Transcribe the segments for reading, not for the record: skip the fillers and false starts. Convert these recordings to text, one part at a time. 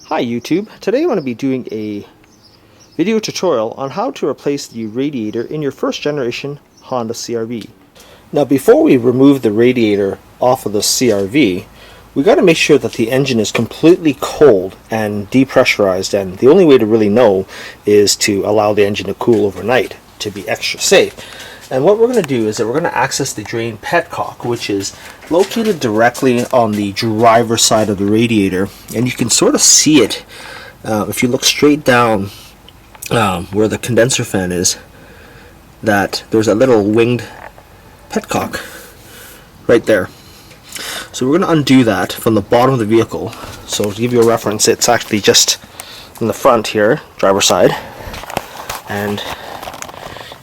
Hi YouTube, today I want to be doing a video tutorial on how to replace the radiator in your first generation Honda CRV. Now before we remove the radiator off of the CRV, we got to make sure that the engine is completely cold and depressurized, and the only way to really know is to allow the engine to cool overnight to be extra safe. And what we're going to do is that we're going to access the drain petcock, which is located directly on the driver's side of the radiator, and you can sort of see it if you look straight down where the condenser fan is, that there's a little winged petcock right there. So we're going to undo that from the bottom of the vehicle. So to give you a reference, it's actually just in the front here, driver's side, and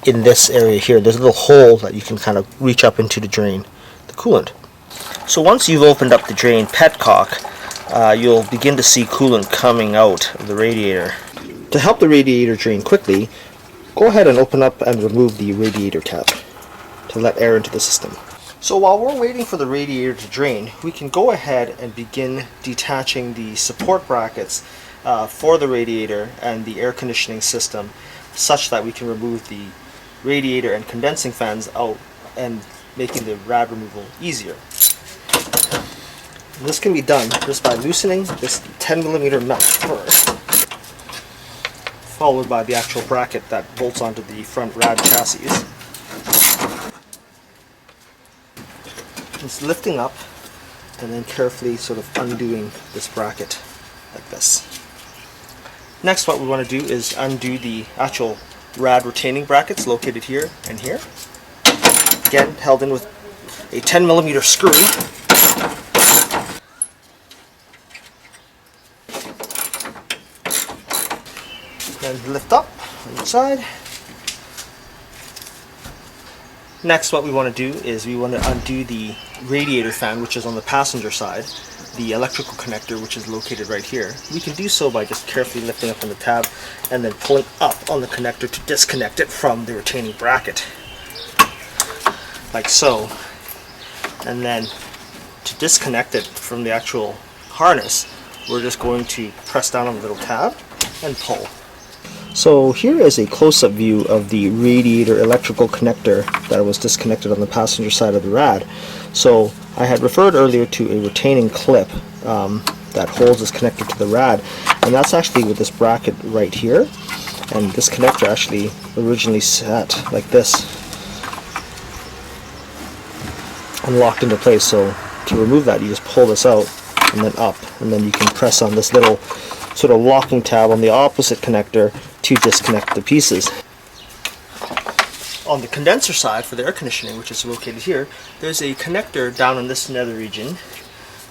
in this area here, there's a little hole that you can kind of reach up into to drain the coolant. So once you've opened up the drain petcock, you'll begin to see coolant coming out of the radiator. To help the radiator drain quickly, go ahead and open up and remove the radiator cap to let air into the system. So while we're waiting for the radiator to drain, we can go ahead and begin detaching the support brackets for the radiator and the air conditioning system, such that we can remove the radiator and condensing fans out and making the rad removal easier. And this can be done just by loosening this 10mm nut first, followed by the actual bracket that bolts onto the front rad chassis. Just lifting up and then carefully sort of undoing this bracket like this. Next, what we want to do is undo the actual rad retaining brackets located here and here. Again, held in with a 10mm screw. Then lift up on the side. Next, what we want to do is we want to undo the radiator fan, which is on the passenger side, the electrical connector, which is located right here. We can do so by just carefully lifting up on the tab and then pulling up on the connector to disconnect it from the retaining bracket, like so. And then to disconnect it from the actual harness, we're just going to press down on the little tab and pull. So here is a close-up view of the radiator electrical connector that was disconnected on the passenger side of the rad. So I had referred earlier to a retaining clip that holds this connector to the rad, and that's actually with this bracket right here. And this connector actually originally sat like this and locked into place. So to remove that, you just pull this out and then up, and then you can press on this little sort of locking tab on the opposite connector to disconnect the pieces. On the condenser side for the air conditioning, which is located here, there's a connector down in this nether region,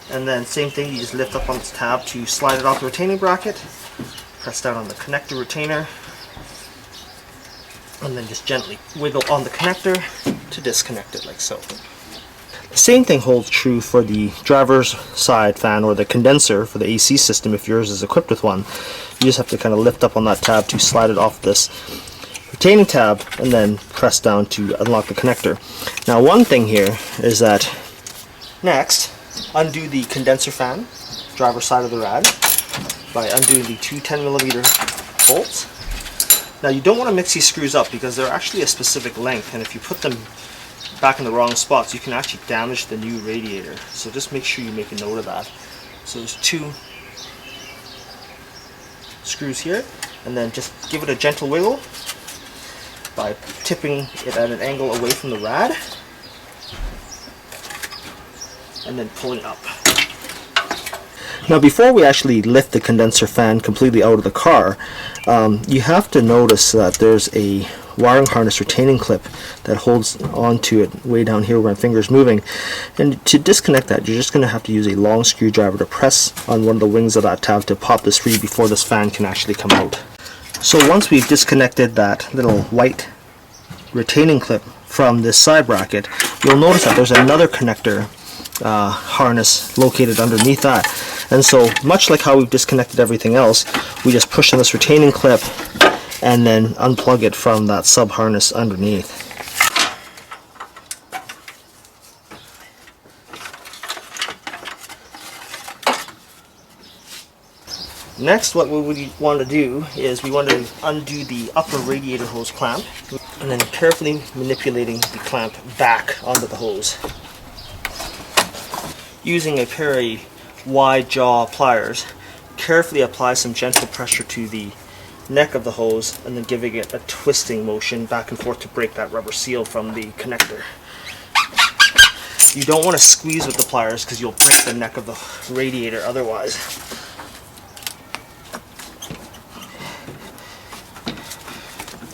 and then same thing, you just lift up on this tab to slide it off the retaining bracket, press down on the connector retainer, and then just gently wiggle on the connector to disconnect it like so. The same thing holds true for the driver's side fan or the condenser for the AC system if yours is equipped with one. You just have to kind of lift up on that tab to slide it off this retaining tab and then press down to unlock the connector. Now one thing here is that next, undo the condenser fan, driver's side of the rad, by undoing the two 10mm bolts. Now you don't want to mix these screws up because they're actually a specific length, and if you put them back in the wrong spots, you can actually damage the new radiator. So just make sure you make a note of that. So there's two screws here, and then just give it a gentle wiggle by tipping it at an angle away from the rad and then pulling up. Now before we actually lift the condenser fan completely out of the car, you have to notice that there's a wiring harness retaining clip that holds onto it way down here where my finger is moving. And to disconnect that, you're just going to have to use a long screwdriver to press on one of the wings of that tab to pop this free before this fan can actually come out. So once we've disconnected that little white retaining clip from this side bracket, you'll notice that there's another connector harness located underneath that. And so much like how we've disconnected everything else, we just push on this retaining clip and then unplug it from that sub harness underneath. Next, what we would want to do is we want to undo the upper radiator hose clamp and then carefully manipulating the clamp back onto the hose. Using a pair of wide jaw pliers, carefully apply some gentle pressure to the neck of the hose and then giving it a twisting motion back and forth to break that rubber seal from the connector. You don't want to squeeze with the pliers because you'll break the neck of the radiator otherwise.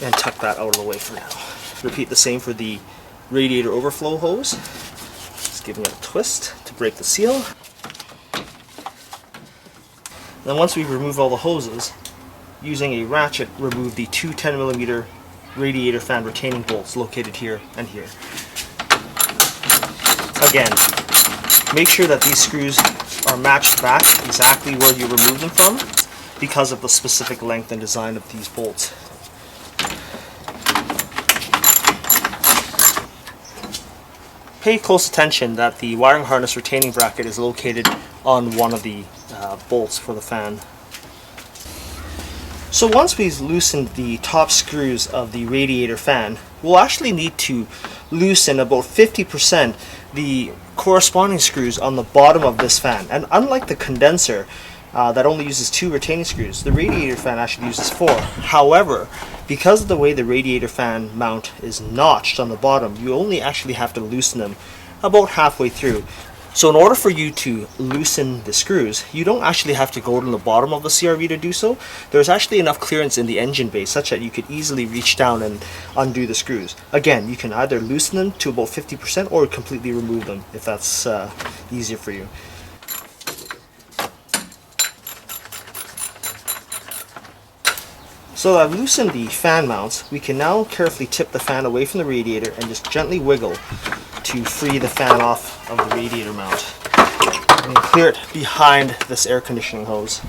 And tuck that out of the way for now. Repeat the same for the radiator overflow hose. Just giving it a twist to break the seal. Then once we remove all the hoses, using a ratchet, remove the two 10mm radiator fan retaining bolts located here and here. Again, make sure that these screws are matched back exactly where you remove them from because of the specific length and design of these bolts. Pay close attention that the wiring harness retaining bracket is located on one of the bolts for the fan. So once we've loosened the top screws of the radiator fan, we'll actually need to loosen about 50% the corresponding screws on the bottom of this fan. And unlike the condenser that only uses 2 retaining screws, the radiator fan actually uses 4. However, because of the way the radiator fan mount is notched on the bottom, you only actually have to loosen them about halfway through. So in order for you to loosen the screws, you don't actually have to go to the bottom of the CRV to do so. There's actually enough clearance in the engine bay such that you could easily reach down and undo the screws. Again, you can either loosen them to about 50% or completely remove them if that's easier for you. So that I've loosened the fan mounts, we can now carefully tip the fan away from the radiator and just gently wiggle to free the fan off of the radiator mount and clear it behind this air conditioning hose.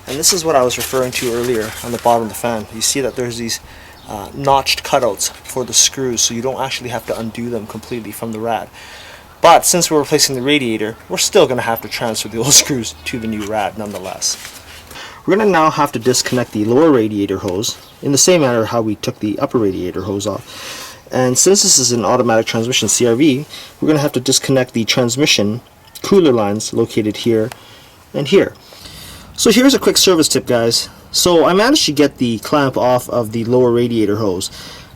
And this is what I was referring to earlier on the bottom of the fan. You see that there's these notched cutouts for the screws, so you don't actually have to undo them completely from the rad. But since we're replacing the radiator, we're still going to have to transfer the old screws to the new rad nonetheless. We're going to now have to disconnect the lower radiator hose in the same manner how we took the upper radiator hose off. And since this is an automatic transmission CRV, we're going to have to disconnect the transmission cooler lines located here and here. So here's a quick service tip, guys. So I managed to get the clamp off of the lower radiator hose.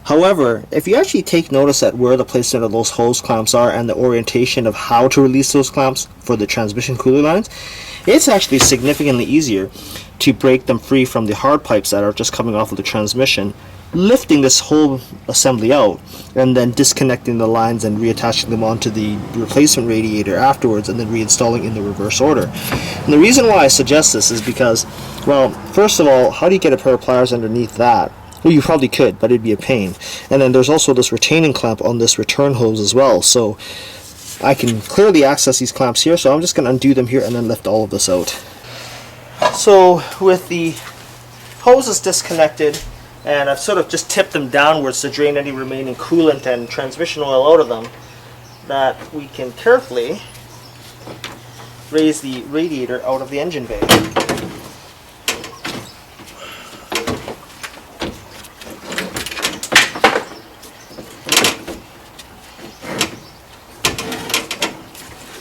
However, if you actually take notice at where the placement of those hose clamps are and the orientation of how to release those clamps for the transmission cooler lines, it's actually significantly easier to break them free from the hard pipes that are just coming off of the transmission, lifting this whole assembly out and then disconnecting the lines and reattaching them onto the replacement radiator afterwards and then reinstalling in the reverse order. And the reason why I suggest this is because, well, first of all, how do you get a pair of pliers underneath that? Well, you probably could, but it'd be a pain. And then there's also this retaining clamp on this return hose as well, so I can clearly access these clamps here, so I'm just going to undo them here and then lift all of this out. So with the hoses disconnected, and I've sort of just tipped them downwards to drain any remaining coolant and transmission oil out of them, that we can carefully raise the radiator out of the engine bay.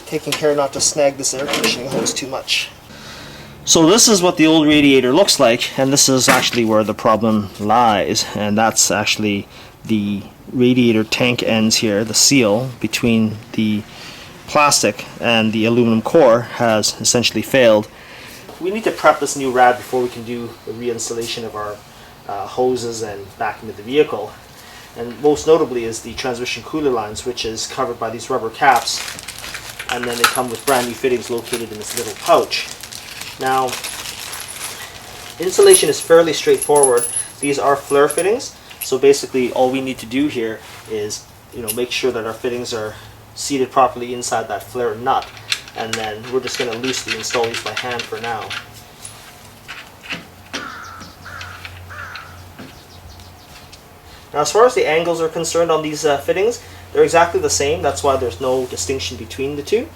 Taking care not to snag this air conditioning hose too much. So this is what the old radiator looks like, and this is actually where the problem lies, and that's actually the radiator tank ends here. The seal between the plastic and the aluminum core has essentially failed. We need to prep this new rad before we can do the reinstallation of our hoses and back into the vehicle. And most notably is the transmission cooler lines, which is covered by these rubber caps, and then they come with brand new fittings located in this little pouch. Now, installation is fairly straightforward. These are flare fittings, so basically all we need to do here is, make sure that our fittings are seated properly inside that flare nut, and then we're just going to loosely install these by hand for now. Now, as far as the angles are concerned on these fittings, they're exactly the same. That's why there's no distinction between the two.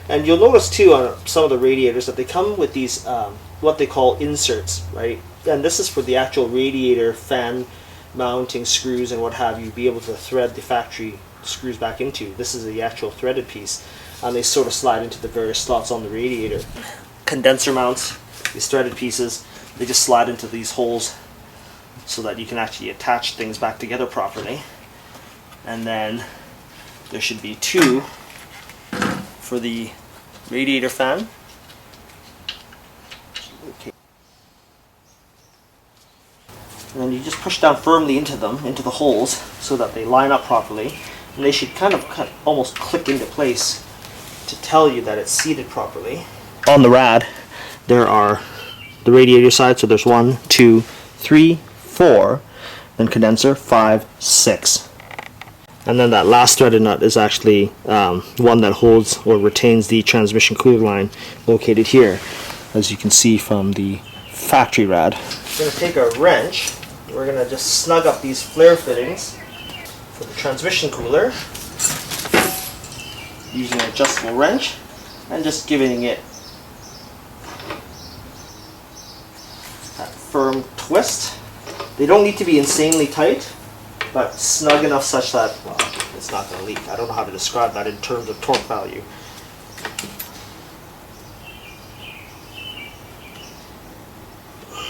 And you'll notice too on some of the radiators that they come with these what they call inserts, right? And this is for the actual radiator fan mounting screws and what have you, be able to thread the factory screws back into. This is the actual threaded piece, and they sort of slide into the various slots on the radiator. Condenser mounts, these threaded pieces, they just slide into these holes so that you can actually attach things back together properly. And then there should be two for the radiator fan. Okay. And then you just push down firmly into them, into the holes, so that they line up properly. And they should kind of almost click into place to tell you that it's seated properly. On the rad, there are the radiator side, so there's 1, 2, 3, 4, then condenser, 5, 6. And then that last threaded nut is actually one that holds or retains the transmission cooler line located here, as you can see from the factory rad. We're going to take our wrench, we're going to just snug up these flare fittings for the transmission cooler using an adjustable wrench and just giving it that firm twist. They don't need to be insanely tight, but snug enough such that, well, it's not going to leak. I don't know how to describe that in terms of torque value.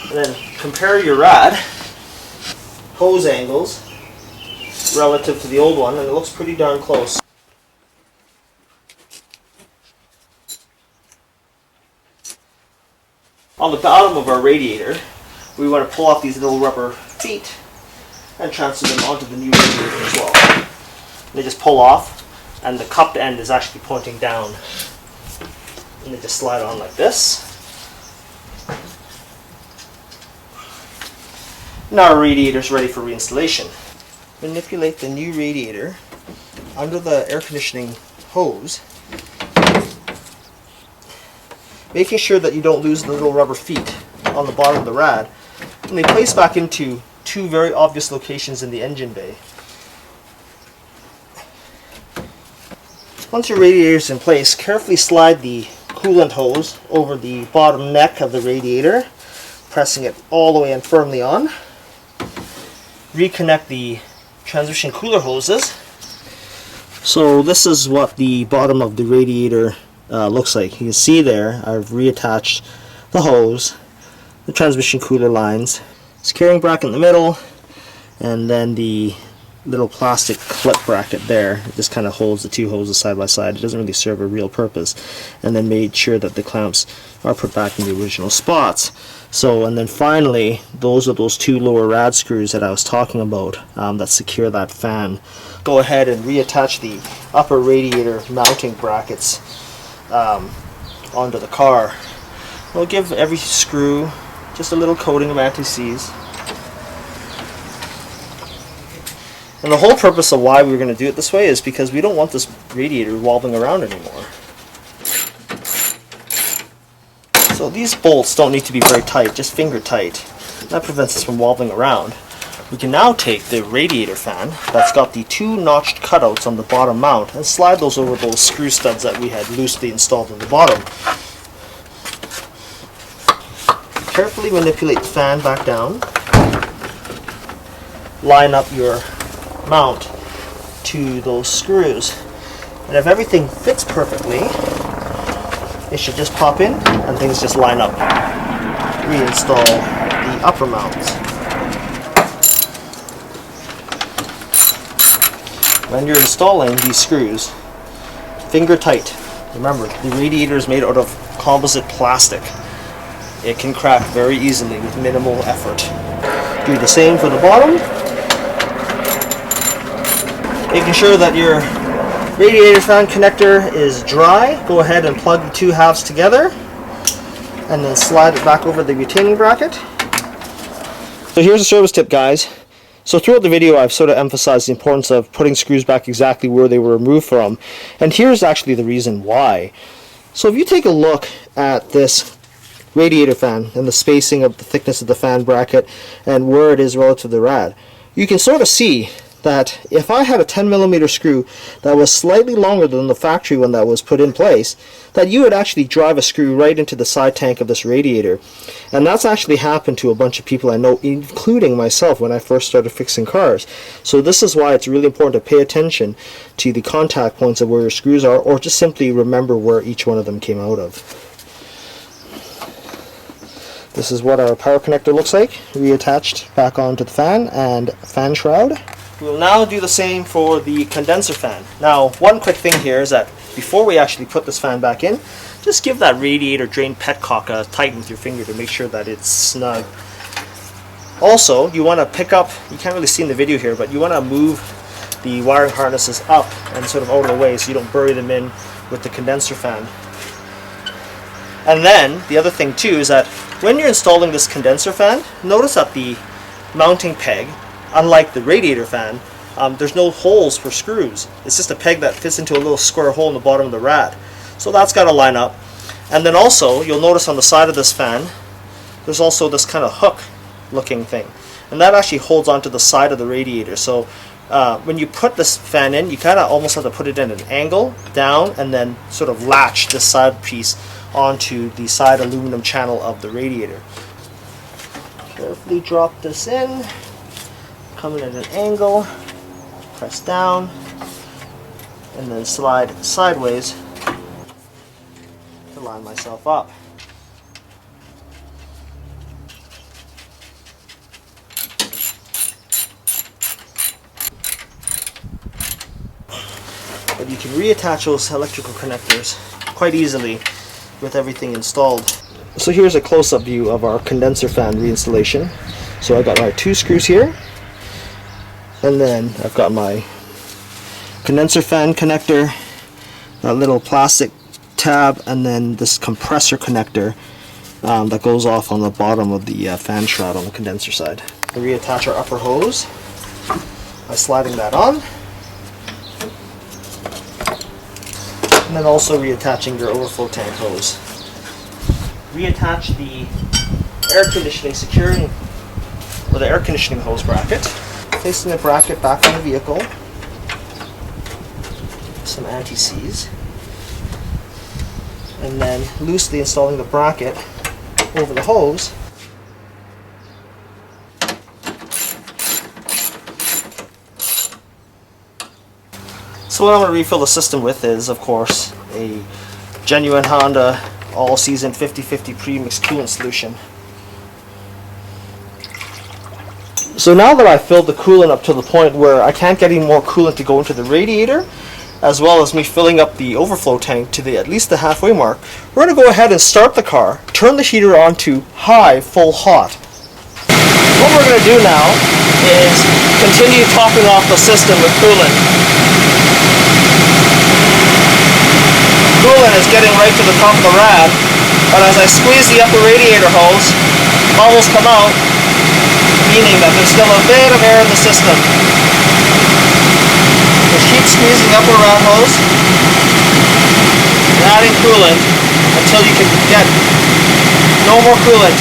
And then compare your rad hose angles relative to the old one, and it looks pretty darn close. On the bottom of our radiator, we want to pull off these little rubber feet and transfer them onto the new radiator as well. They just pull off, and the cupped end is actually pointing down. And they just slide on like this. Now our radiator is ready for reinstallation. Manipulate the new radiator under the air conditioning hose, making sure that you don't lose the little rubber feet on the bottom of the rad. And they place back into two very obvious locations in the engine bay. Once your radiator is in place, carefully slide the coolant hose over the bottom neck of the radiator, pressing it all the way and firmly on. Reconnect the transmission cooler hoses. So this is what the bottom of the radiator looks like. You can see there I've reattached the hose, the transmission cooler lines, securing bracket in the middle, and then the little plastic clip bracket there. It just kind of holds the two hoses side by side. It doesn't really serve a real purpose. And then made sure that the clamps are put back in the original spots. So, and then finally, those are those two lower rad screws that I was talking about that secure that fan. Go ahead and reattach the upper radiator mounting brackets onto the car. We'll give every screw just a little coating of anti-seize. And the whole purpose of why we're going to do it this way is because we don't want this radiator revolving around anymore. So these bolts don't need to be very tight, just finger tight. That prevents us from wobbling around. We can now take the radiator fan that's got the two notched cutouts on the bottom mount and slide those over those screw studs that we had loosely installed on the bottom. Carefully manipulate the fan back down. Line up your mount to those screws. And if everything fits perfectly, it should just pop in and things just line up. Reinstall the upper mounts. When you're installing these screws, finger tight. Remember, the radiator is made out of composite plastic. It can crack very easily with minimal effort. Do the same for the bottom. Making sure that your radiator fan connector is dry, go ahead and plug the two halves together and then slide it back over the retaining bracket. So here's a service tip, guys. So throughout the video I've sort of emphasized the importance of putting screws back exactly where they were removed from, and here's actually the reason why. So if you take a look at this radiator fan and the spacing of the thickness of the fan bracket and where it is relative to the rad, you can sort of see that if I had a 10mm screw that was slightly longer than the factory one that was put in place, that you would actually drive a screw right into the side tank of this radiator. And that's actually happened to a bunch of people I know, including myself, when I first started fixing cars. So this is why it's really important to pay attention to the contact points of where your screws are, or just simply remember where each one of them came out of. This is what our power connector looks like, reattached back onto the fan and fan shroud. We'll now do the same for the condenser fan. Now, one quick thing here is that before we actually put this fan back in, just give that radiator drain petcock a tighten with your finger to make sure that it's snug. Also, you want to pick up, you can't really see in the video here, but you want to move the wiring harnesses up and sort of out of the way so you don't bury them in with the condenser fan. And then, the other thing too is that when you're installing this condenser fan, notice that the mounting peg, unlike the radiator fan, there's no holes for screws. It's just a peg that fits into a little square hole in the bottom of the rad. So that's got to line up. And then also, you'll notice on the side of this fan, there's also this kind of hook looking thing. And that actually holds onto the side of the radiator. So when you put this fan in, you kind of almost have to put it in an angle, down, and then sort of latch this side piece onto the side aluminum channel of the radiator. Carefully drop this in, come in at an angle, press down, and then slide sideways to line myself up. But you can reattach those electrical connectors quite easily with everything installed. So here's a close-up view of our condenser fan reinstallation. So I got my 2 screws here, and then I've got my condenser fan connector, that little plastic tab, and then this compressor connector that goes off on the bottom of the fan shroud on the condenser side. We reattach our upper hose by sliding that on, and then also reattaching your overflow tank hose. Reattach the air conditioning securing, or the air conditioning hose bracket. Placing the bracket back on the vehicle. Some anti-seize. And then loosely installing the bracket over the hose. So what I'm going to refill the system with is, of course, a genuine Honda all-season 50/50 pre-mixed coolant solution. So now that I've filled the coolant up to the point where I can't get any more coolant to go into the radiator, as well as me filling up the overflow tank to at least the halfway mark, we're going to go ahead and start the car, turn the heater on to high, full hot. What we're going to do now is continue topping off the system with coolant. Coolant is getting right to the top of the rad, but as I squeeze the upper radiator hose, bubbles come out, meaning that there's still a bit of air in the system. Just keep squeezing upper rad hose and adding coolant until you can get no more coolant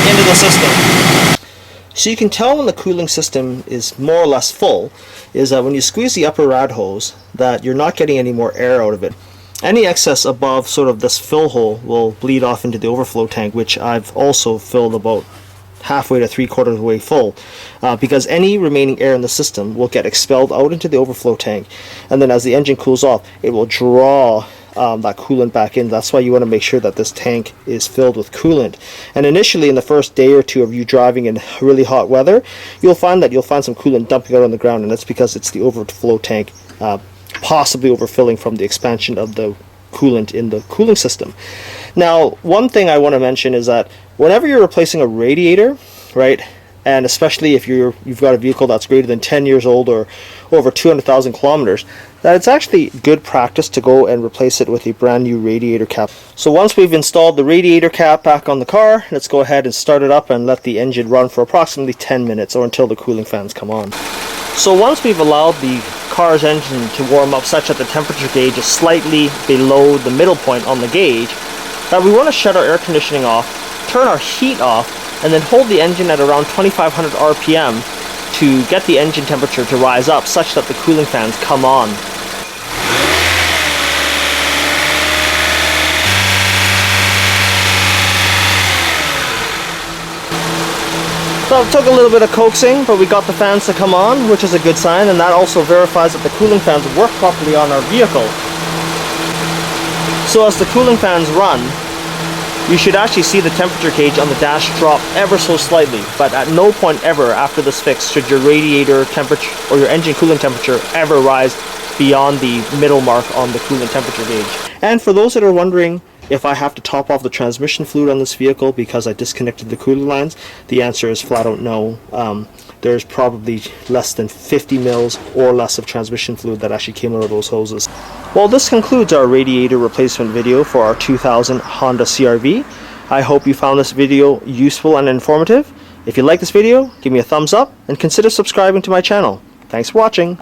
into the system. So you can tell when the cooling system is more or less full is that when you squeeze the upper rad hose that you're not getting any more air out of it. Any excess above sort of this fill hole will bleed off into the overflow tank, which I've also filled about halfway to 3/4 of the way full, because any remaining air in the system will get expelled out into the overflow tank, and then as the engine cools off, it will draw that coolant back in. That's why you want to make sure that this tank is filled with coolant. And initially, in the first day or two of you driving in really hot weather, you'll find some coolant dumping out on the ground, and that's because it's the overflow tank possibly overfilling from the expansion of the coolant in the cooling system. Now, one thing I want to mention is that whenever you're replacing a radiator, right, and especially if you've got a vehicle that's greater than 10 years old or over 200,000 kilometers, that it's actually good practice to go and replace it with a brand new radiator cap. So once we've installed the radiator cap back on the car, let's go ahead and start it up and let the engine run for approximately 10 minutes or until the cooling fans come on. So once we've allowed the car's engine to warm up such that the temperature gauge is slightly below the middle point on the gauge, that we want to shut our air conditioning off, turn our heat off, and then hold the engine at around 2500 RPM to get the engine temperature to rise up such that the cooling fans come on. So it took a little bit of coaxing, but we got the fans to come on, which is a good sign, and that also verifies that the cooling fans work properly on our vehicle. So as the cooling fans run, you should actually see the temperature gauge on the dash drop ever so slightly, but at no point ever after this fix should your radiator temperature or your engine coolant temperature ever rise beyond the middle mark on the coolant temperature gauge. And for those that are wondering if I have to top off the transmission fluid on this vehicle because I disconnected the coolant lines, the answer is flat out no. There's probably less than 50 mils or less of transmission fluid that actually came out of those hoses. Well, this concludes our radiator replacement video for our 2000 Honda CRV. I hope you found this video useful and informative. If you like this video, give me a thumbs up and consider subscribing to my channel. Thanks for watching.